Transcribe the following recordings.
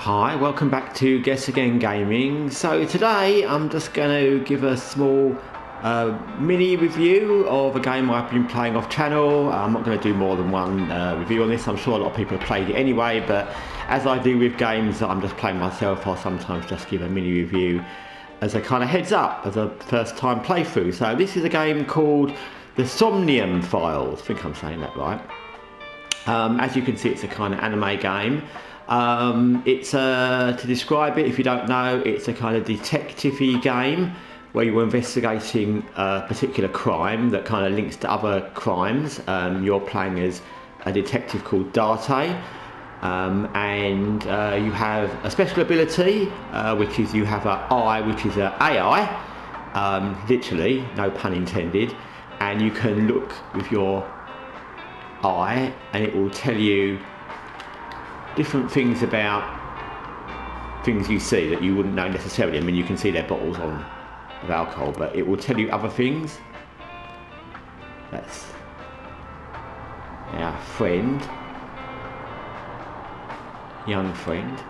Hi, welcome back to Guessagaingaming. So today I'm just going to give a small mini review of a game I've been playing off channel. I'm not going to do more than one review on this. I'm sure a lot of people have played it anyway, but as I do with games that I'm just playing myself, I'll sometimes just give a mini review as a kind of heads up, as a first time playthrough. So this is a game called the SOMNIUM Files. I think I'm saying that right. As you can see, it's a kind of anime game. It's to describe it, if you don't know, it's a kind of detective-y game where you're investigating a particular crime that kind of links to other crimes. You're playing as a detective called Date, and you have a special ability, which is you have an eye, which is an AI, literally, no pun intended, and you can look with your eye and it will tell you different things about things you see that you wouldn't know necessarily. I mean, you can see their bottles of alcohol, but it will tell you other things. That's our friend, young friend.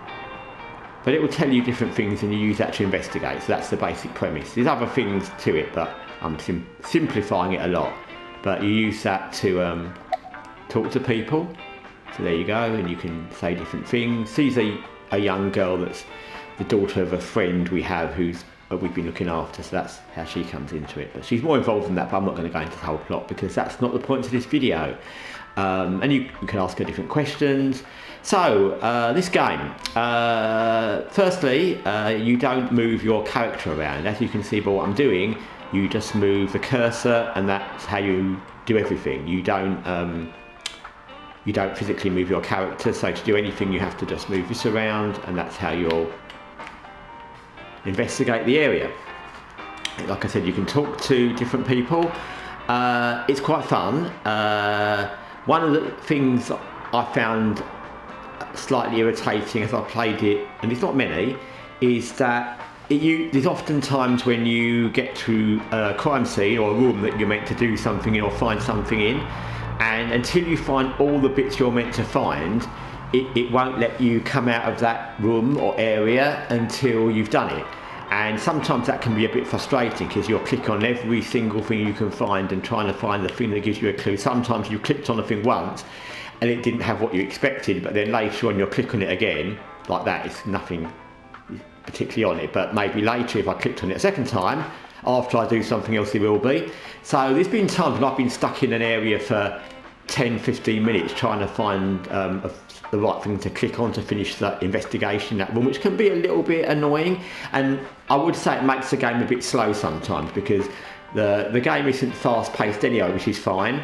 But it will tell you different things and you use that to investigate. So that's the basic premise. There's other things to it, but I'm simplifying it a lot. But you use that to talk to people. So there you go, and you can say different things. She's a young girl that's the daughter of a friend we have we've been looking after, so that's how she comes into it. But she's more involved in that, but I'm not going to go into the whole plot because that's not the point of this video. And you can ask her different questions. So, this game, firstly, you don't move your character around. As you can see by what I'm doing, you just move the cursor and that's how you do everything. You don't physically move your character, so to do anything you have to just move this around, and that's how you'll investigate the area. Like I said, you can talk to different people. It's quite fun. One of the things I found slightly irritating as I played it, and it's not many, is that there's often times when you get to a crime scene or a room that you're meant to do something in or find something in, and until you find all the bits you're meant to find, it won't let you come out of that room or area until you've done it. And sometimes that can be a bit frustrating because you'll click on every single thing you can find and trying to find the thing that gives you a clue. Sometimes you clicked on a thing once and it didn't have what you expected, but then later on you'll click on it again, like that, it's nothing particularly on it, but maybe later if I clicked on it a second time, after I do something else, it will be. So there's been times when I've been stuck in an area for 10-15 minutes trying to find the right thing to click on to finish the investigation in that room, which can be a little bit annoying. And I would say it makes the game a bit slow sometimes because the game isn't fast paced anyway, which is fine.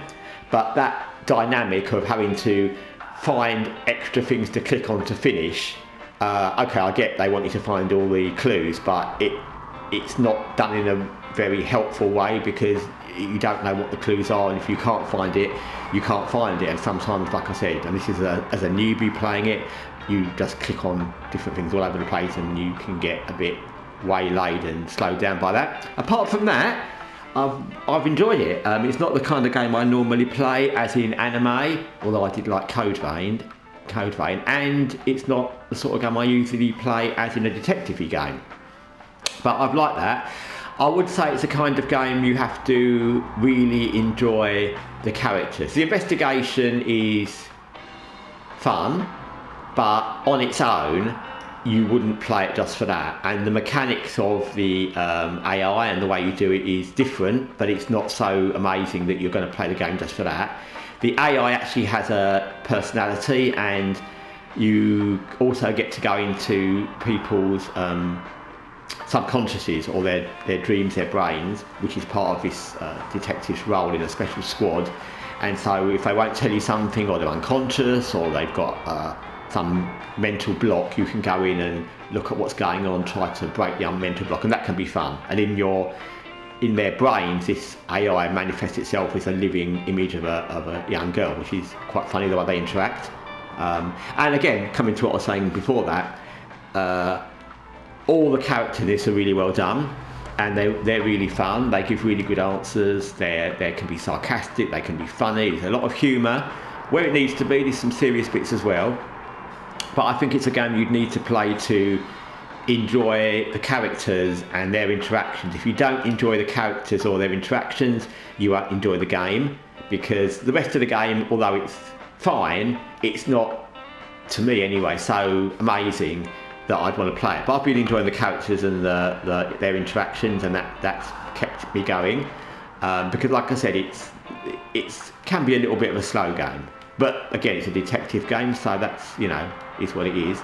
But that dynamic of having to find extra things to click on to finish, okay, I get they want you to find all the clues, but it's not done in a very helpful way because you don't know what the clues are, and if you can't find it, you can't find it. And sometimes, like I said, and this is as a newbie playing it, you just click on different things all over the place and you can get a bit waylaid and slowed down by that. Apart from that, I've enjoyed it. It's not the kind of game I normally play, as in anime, although I did like Code Vein, and it's not the sort of game I usually play as in a detective-y game. But I've liked that. I would say it's a kind of game you have to really enjoy the characters. The investigation is fun, but on its own, you wouldn't play it just for that. And the mechanics of the AI and the way you do it is different, but it's not so amazing that you're going to play the game just for that. The AI actually has a personality, and you also get to go into people's subconsciouses or their dreams, their brains, which is part of this detective's role in a special squad. And so if they won't tell you something, or they're unconscious, or they've got some mental block, you can go in and look at what's going on, try to break the mental block, and that can be fun. And in their brains, this AI manifests itself as a living image of a young girl, which is quite funny the way they interact. And again, coming to what I was saying before that, all the characters in this are really well done, and they're really fun. They give really good answers. They can be sarcastic, they can be funny. There's a lot of humour where it needs to be. There's some serious bits as well. but I think it's a game you'd need to play to enjoy the characters and their interactions. If you don't enjoy the characters or their interactions, you won't enjoy the game, because the rest of the game, although it's fine, it's not, to me anyway, so amazing that I'd want to play it. But I've been enjoying the characters and their interactions, and that's kept me going, because like I said, it can be a little bit of a slow game, but again, it's a detective game, so that's, you know, is what it is.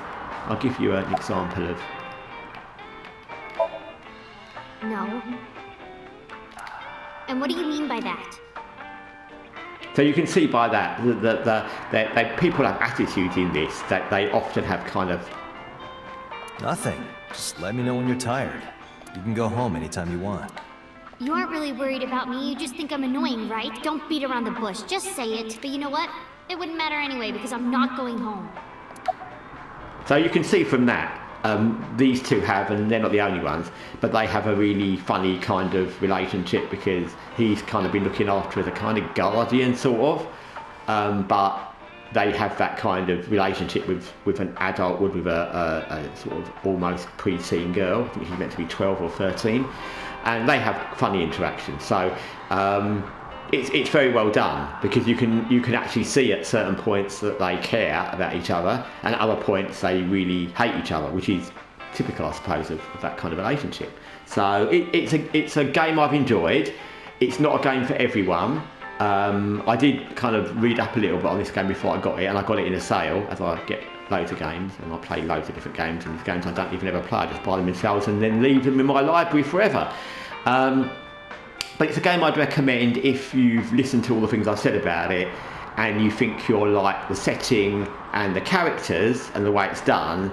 I'll give you an example of... No. And what do you mean by that? So you can see by that that people have attitudes in this, that they often have kind of... Nothing. Just let me know when you're tired. You can go home anytime you want. You aren't really worried about me, you just think I'm annoying, right? Don't beat around the bush, just say it. But you know what? It wouldn't matter anyway, because I'm not going home. So you can see from that, these two have, and they're not the only ones, but they have a really funny kind of relationship, because he's kind of been looking after as a kind of guardian, sort of, but they have that kind of relationship with an adult would, with a sort of almost pre-teen girl. I think she's meant to be 12 or 13, and they have funny interactions. So it's very well done, because you can actually see at certain points that they care about each other, and at other points they really hate each other, which is typical, I suppose, of that kind of relationship. So it's a game I've enjoyed. It's not a game for everyone. I did kind of read up a little bit on this game before I got it, and I got it in a sale, as I get loads of games, and I play loads of different games, and these games I don't even ever play, I just buy them in sales and then leave them in my library forever. But it's a game I'd recommend if you've listened to all the things I've said about it, and you think you're like the setting and the characters and the way it's done,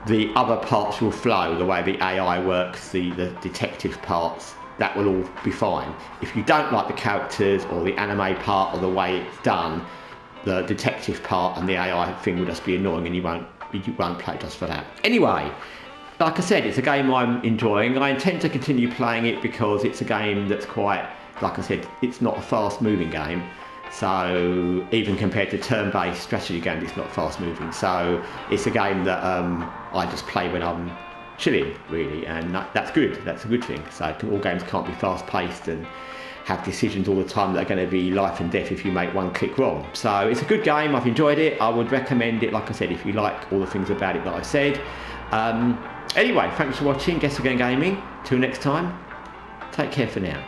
the other parts will flow, the way the AI works, the detective parts, that will all be fine. If you don't like the characters or the anime part or the way it's done, the detective part and the AI thing will just be annoying, and you won't play just for that. Anyway, like I said, it's a game I'm enjoying. I intend to continue playing it because it's a game that's quite, like I said, it's not a fast moving game. So even compared to turn-based strategy games, it's not fast moving. So it's a game that I just play when I'm chilling, really, and that's good. That's a good thing. So all games can't be fast paced and have decisions all the time that are going to be life and death if you make one click wrong. So it's a good game. I've enjoyed it. I would recommend it, like I said, if you like all the things about it that I said. Anyway, thanks for watching Guessagaingaming. Till next time, take care for now.